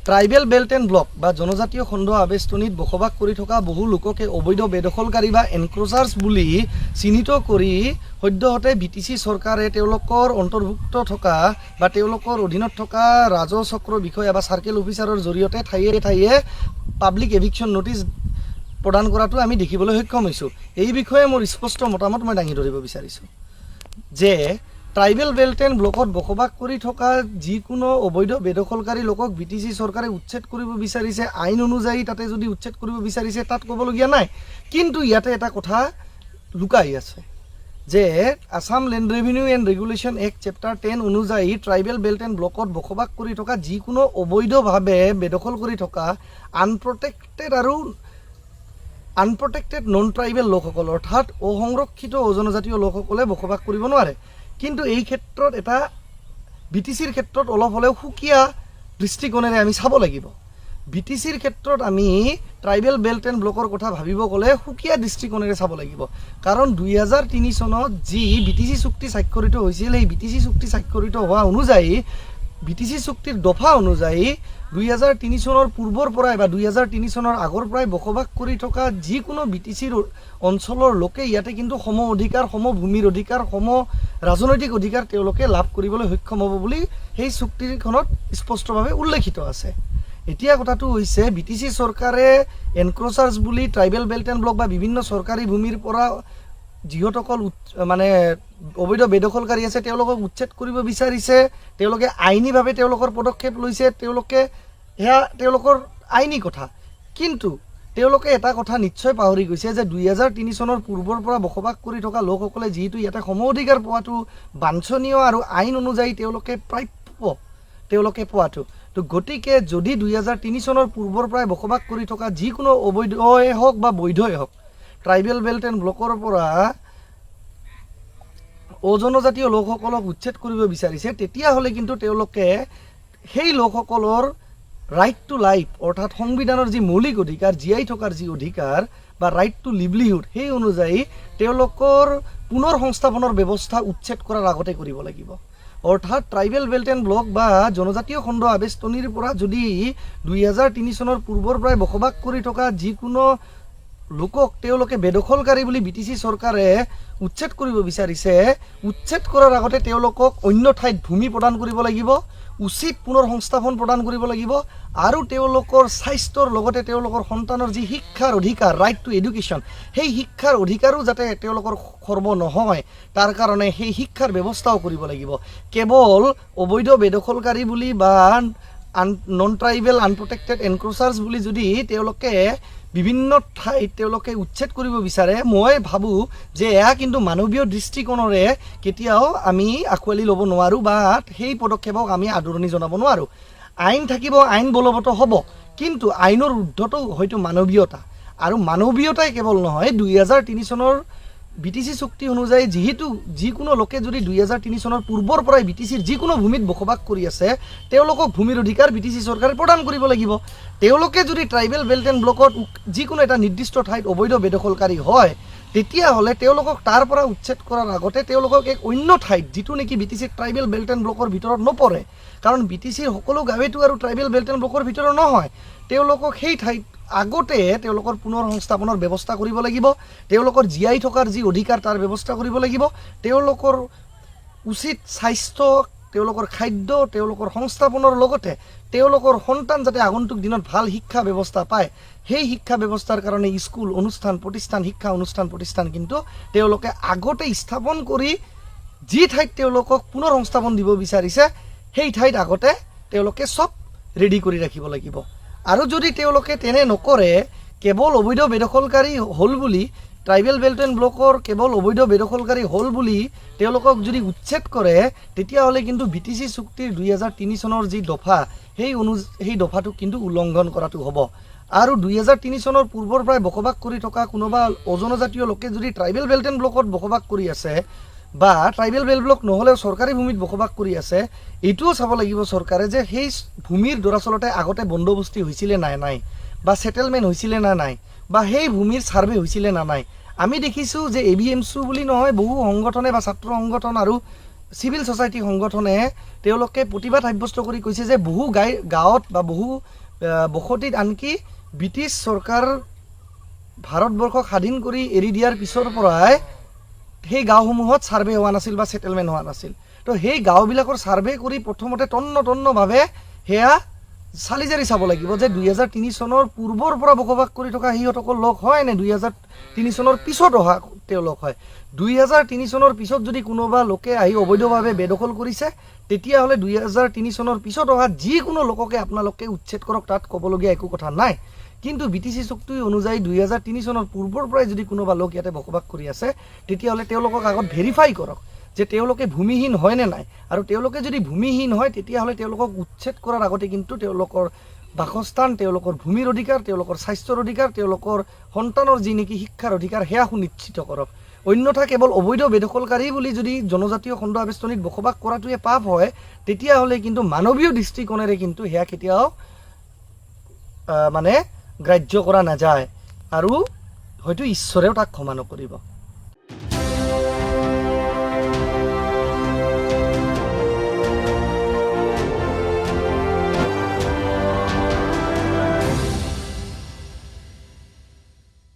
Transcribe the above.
Tribal belt and block বা জনজাতীয় খণ্ড আৱেষ্টনীত বসবাস কৰি থকা বহু লোককে অবৈধ বেদখলকাৰী বা এনক্ৰোচাৰ্ছ বুলি চিহ্নিত কৰি সদ্যহতে BTC চৰকাৰে তেওঁলোকৰ অন্তৰ্ভুক্ত থকা বা তেওঁলোকৰ অধীনত থকা ৰাজচক্ৰ বিষয়া বা চাৰ্কেল অফিচাৰৰ জৰিয়তে ঠায়ে ঠায়ে পাব্লিক এভিকশ্যন নোটিছ প্ৰদান কৰাটো আমি দেখিবলৈ সক্ষম হৈছোঁ। এই বিষয়ে মোৰ স্পষ্ট মতামত মই দাঙি ধৰিব বিচাৰিছোঁ যে ট্ৰাইবেল বেল্ট এণ্ড ব্লকত বসবাস কৰি থকা যিকোনো অবৈধ বেদখলকাৰী লোকক BTC চৰকাৰে উচ্ছেদ কৰিব বিচাৰিছে, আইন অনুযায়ী তাতে যদি উচ্ছেদ কৰিব বিচাৰিছে তাত ক'বলগীয়া নাই। কিন্তু ইয়াতে এটা কথা লুকাই আছে যে Assam land revenue and regulation act chapter 10 অনুযায়ী ট্ৰাইবেল বেল্ট এণ্ড ব্লকত বসবাস কৰি থকা যিকোনো অবৈধভাৱে বেদখল কৰি থকা আনপ্ৰটেক্টেড নন ট্ৰাইবেল লোকসকল অৰ্থাৎ অসংৰক্ষিত অজনজাতীয় লোকসকলে বসবাস কৰিব নোৱাৰে। কিন্তু এই ক্ষেত্ৰত এটা BTCৰ ক্ষেত্ৰত অলপ হ'লেও সুকীয়া দৃষ্টিকোণেৰে আমি চাব লাগিব। BTCৰ ক্ষেত্ৰত আমি ট্ৰাইবেল বেল্ট এণ্ড ব্লকৰ কথা ভাবিব গ'লে সুকীয়া দৃষ্টিকোণেৰে চাব লাগিব। কাৰণ 2003 চনত যি BTC চুক্তি স্বাক্ষৰিত হৈছিল, সেই BTC চুক্তি স্বাক্ষৰিত হোৱা অনুযায়ী BTC চুক্তিৰ দফা অনুযায়ী 2003 চনৰ পূৰ্বৰ পৰাই বা 2003 চনৰ আগৰ পৰাই বসবাস কৰি থকা যিকোনো BTCৰ অঞ্চলৰ লোকে ইয়াতে কিন্তু সম অধিকাৰ, সম ভূমিৰ অধিকাৰ, সম ৰাজনৈতিক অধিকাৰ তেওঁলোকে লাভ কৰিবলৈ সক্ষম হ'ব বুলি সেই চুক্তিখনত স্পষ্টভাৱে উল্লেখিত আছে। এতিয়া কথাটো হৈছে BTC চৰকাৰে এনক্ৰোচাৰ্ছ বুলি ট্ৰাইবেল বেল্ট এণ্ড ব্লক বা বিভিন্ন চৰকাৰী ভূমিৰ পৰা যিসকল মানে অবৈধ বেদখলকাৰী আছে তেওঁলোকক উচ্ছেদ কৰিব বিচাৰিছে, তেওঁলোকে আইনীভাৱে তেওঁলোকৰ পদক্ষেপ লৈছে, সেয়া তেওঁলোকৰ আইনী কথা। কিন্তু তেওঁলোকে এটা কথা নিশ্চয় পাহৰি গৈছে যে 2003 চনৰ পূৰ্বৰ পৰা বসবাস কৰি থকা লোকসকলে যিহেতু ইয়াতে সম অধিকাৰ পোৱাটো বাঞ্ছনীয় আৰু আইন অনুযায়ী তেওঁলোকে প্ৰাপ্য তেওঁলোকে পোৱাটো। তো গতিকে যদি 2003 চনৰ পূৰ্বৰ পৰাই বসবাস কৰি থকা যিকোনো অবৈধই হওক বা বৈধই হওক ট্ৰাইবেল বেল্ট এণ্ড ব্লকৰ পৰা অজনজাতীয় লোকসকলক উচ্ছেদ কৰিব বিচাৰিছে, তেতিয়াহ'লে কিন্তু তেওঁলোকে সেই লোকসকলৰ ৰাইট টু লাইফ অৰ্থাৎ সংবিধানৰ যি মৌলিক অধিকাৰ, জীয়াই থকাৰ যি অধিকাৰ বা ৰাইট টু লিভলিহুড, সেই অনুযায়ী তেওঁলোকৰ পুনৰ সংস্থাপনৰ ব্যৱস্থা উচ্ছেদ কৰাৰ আগতে কৰিব লাগিব। অৰ্থাৎ ট্ৰাইবেল বেল্ট এণ্ড ব্লক বা জনজাতীয় খণ্ড আৱেষ্টনীৰ পৰা যদি 2003 চনৰ পূৰ্বৰ পৰাই বসবাস কৰি থকা যিকোনো লোকক তেওঁলোকে বেদখলকাৰী বুলি BTC চৰকাৰে উচ্ছেদ কৰিব বিচাৰিছে, উচ্ছেদ কৰাৰ আগতে তেওঁলোকক অন্য ঠাইত ভূমি প্ৰদান কৰিব লাগিব, উচিত পুনৰ সংস্থাপন প্ৰদান কৰিব লাগিব আৰু তেওঁলোকৰ স্বাস্থ্যৰ লগতে তেওঁলোকৰ সন্তানৰ যি শিক্ষাৰ অধিকাৰ, ৰাইট টু এডুকেশ্যন, সেই শিক্ষাৰ অধিকাৰো যাতে তেওঁলোকৰ খৰ্ব নহয় তাৰ কাৰণে সেই শিক্ষাৰ ব্যৱস্থাও কৰিব লাগিব। কেৱল অবৈধ বেদখলকাৰী বুলি বা নন ট্ৰাইবেল আনপ্ৰটেক্টেড এনক্ৰোচাৰ্ছ বুলি যদি তেওঁলোকে বিভিন্ন ঠাইত তেওঁলোকে উচ্ছেদ কৰিব বিচাৰে, মই ভাবোঁ যে এয়া কিন্তু মানৱীয় দৃষ্টিকোণেৰে কেতিয়াও আমি আঁকোৱালি ল'ব নোৱাৰোঁ বা সেই পদক্ষেপক আমি আদৰণি জনাব নোৱাৰোঁ। আইন থাকিব, আইন বলৱৎ হ'ব, কিন্তু আইনৰ ঊৰ্ধতো হয়তো মানৱীয়তা, আৰু মানৱীয়তাই কেৱল নহয় 2003 চনৰ BTC চুক্তি অনুযায়ী যিহেতু যিকোনো লোকে যদি 2003 চনৰ পূৰ্বৰ পৰাই BTCৰ যিকোনো ভূমিত বসবাস কৰি আছে তেওঁলোকক ভূমিৰ অধিকাৰ BTC চৰকাৰে প্ৰদান কৰিব লাগিব। তেওঁলোকে যদি ট্ৰাইবেল বেল্ট এণ্ড ব্লকত যিকোনো এটা নিৰ্দিষ্ট ঠাইত অবৈধ বেদখলকাৰী হয়, তেতিয়াহ'লে তেওঁলোকক তাৰ পৰা উচ্ছেদ কৰাৰ আগতে তেওঁলোকক এক অন্য ঠাইত, যিটো নেকি BTCৰ ট্ৰাইবেল বেল্ট এণ্ড ব্লকৰ ভিতৰত নপৰে, কাৰণ BTCৰ সকলো গাঁৱেতো আৰু ট্ৰাইবেল বেল্ট এণ্ড ব্লকৰ ভিতৰত নহয়, তেওঁলোকক সেই ঠাইত আগতে তেওঁলোকৰ পুনৰ সংস্থাপনৰ ব্যৱস্থা কৰিব লাগিব, তেওঁলোকৰ জীয়াই থকাৰ যি অধিকাৰ তাৰ ব্যৱস্থা কৰিব লাগিব, তেওঁলোকৰ উচিত স্বাস্থ্য, তেওঁলোকৰ খাদ্য, তেওঁলোকৰ সংস্থাপনৰ লগতে তেওঁলোকৰ সন্তান যাতে আগন্তুক দিনত ভাল শিক্ষা ব্যৱস্থা পায়, সেই শিক্ষা ব্যৱস্থাৰ কাৰণে স্কুল, অনুষ্ঠান প্ৰতিষ্ঠান, শিক্ষা অনুষ্ঠান প্ৰতিষ্ঠান কিন্তু তেওঁলোকে আগতে স্থাপন কৰি যি ঠাইত তেওঁলোকক পুনৰ সংস্থাপন দিব বিচাৰিছে সেই ঠাইত আগতে তেওঁলোকে চব ৰেডি কৰি ৰাখিব লাগিব। আৰু যদি তেওঁলোকে তেনে নকৰে, কেৱল অবৈধ বেদখলকাৰী হ'ল বুলি ট্ৰাইবেল বেল্ট এণ্ড ব্লকৰ কেৱল অবৈধ বেদখলকাৰী হ'ল বুলি তেওঁলোকক যদি উচ্ছেদ কৰে, তেতিয়াহ'লে কিন্তু BTC চুক্তিৰ 2003 চনৰ যি দফা, সেই দফাটো কিন্তু উলংঘন কৰাটো হ'ব। আৰু 2003 চনৰ পূৰ্বৰ পৰাই বসবাস কৰি থকা কোনোবা অজনজাতীয় লোকে যদি ট্ৰাইবেল বেল্ট এণ্ড ব্লকত বসবাস কৰি আছে বা ট্ৰাইবেল বেল্ট ব্লক নহ'লেও চৰকাৰী ভূমিত বসবাস কৰি আছে, এইটোও চাব লাগিব চৰকাৰে যে সেই ভূমিৰ দৰাচলতে আগতে বন্দোবস্তি হৈছিলে নাই বা সেটেলমেণ্ট হৈছিলে নাই বা সেই ভূমিৰ ছাৰ্ভে হৈছিলে নাই। আমি দেখিছোঁ যে ABMC বুলি নহয়, বহু সংগঠনে বা ছাত্ৰ সংগঠন আৰু চিভিল ছ'চাইটি সংগঠনে তেওঁলোকে প্ৰতিবাদ সাব্যস্ত কৰি কৈছে যে বহু গাঁৱত বা বহু বসতিত আনকি ব্ৰিটিছ চৰকাৰ ভাৰতবৰ্ষক স্বাধীন কৰি এৰি দিয়াৰ পিছৰ পৰাই সেই গাঁওসমূহত ছাৰ্ভে হোৱা নাছিল বা ছেটেলমেণ্ট হোৱা নাছিল। তো সেই গাঁওবিলাকৰ ছাৰ্ভে কৰি প্ৰথমতে তন্নভাৱে সেয়া চালি জাৰি চাব লাগিব যে 2003 চনৰ পূৰ্বৰ পৰা বসবাস কৰি থকা সিহঁতসকল লোক হয় নে 2003 চনৰ পিছত অহা তেওঁলোক হয়। 2003 চনৰ পিছত যদি কোনোবা লোকে আহি অবৈধভাৱে বেদখল কৰিছে তেতিয়াহ'লে 2003 চনৰ পিছত অহা যিকোনো লোককে আপোনালোকে উচ্ছেদ কৰক, তাত ক'বলগীয়া একো কথা নাই। কিন্তু BTC চুক্তি অনুযায়ী 2003 চনৰ পূৰ্বৰ পৰাই যদি কোনোবা লোক ইয়াতে বসবাস কৰি আছে তেতিয়াহ'লে তেওঁলোকক আগত ভেৰিফাই কৰক যে তেওঁলোকে ভূমিহীন হয় নে নাই, আৰু তেওঁলোকে যদি ভূমিহীন হয় তেতিয়াহ'লে তেওঁলোকক উচ্ছেদ কৰাৰ আগতে কিন্তু তেওঁলোকৰ বাসস্থান, তেওঁলোকৰ ভূমিৰ অধিকাৰ, তেওঁলোকৰ স্বাস্থ্যৰ অধিকাৰ, তেওঁলোকৰ সন্তানৰ যি নেকি শিক্ষাৰ অধিকাৰ সেয়া সুনিশ্চিত কৰক। অন্যথা কেৱল অবৈধ বেদখলকাৰী বুলি যদি জনজাতীয় খণ্ড আৱেষ্টনীত বসবাস কৰাটোৱে পাপ হয় তেতিয়াহ'লে কিন্তু মানৱীয় দৃষ্টিকোণেৰে কিন্তু সেয়া কেতিয়াও মানে গ্ৰাহ্য কৰা নাযায় আৰু হয়তো ঈশ্বৰেও তাক ক্ষমা নকৰিব।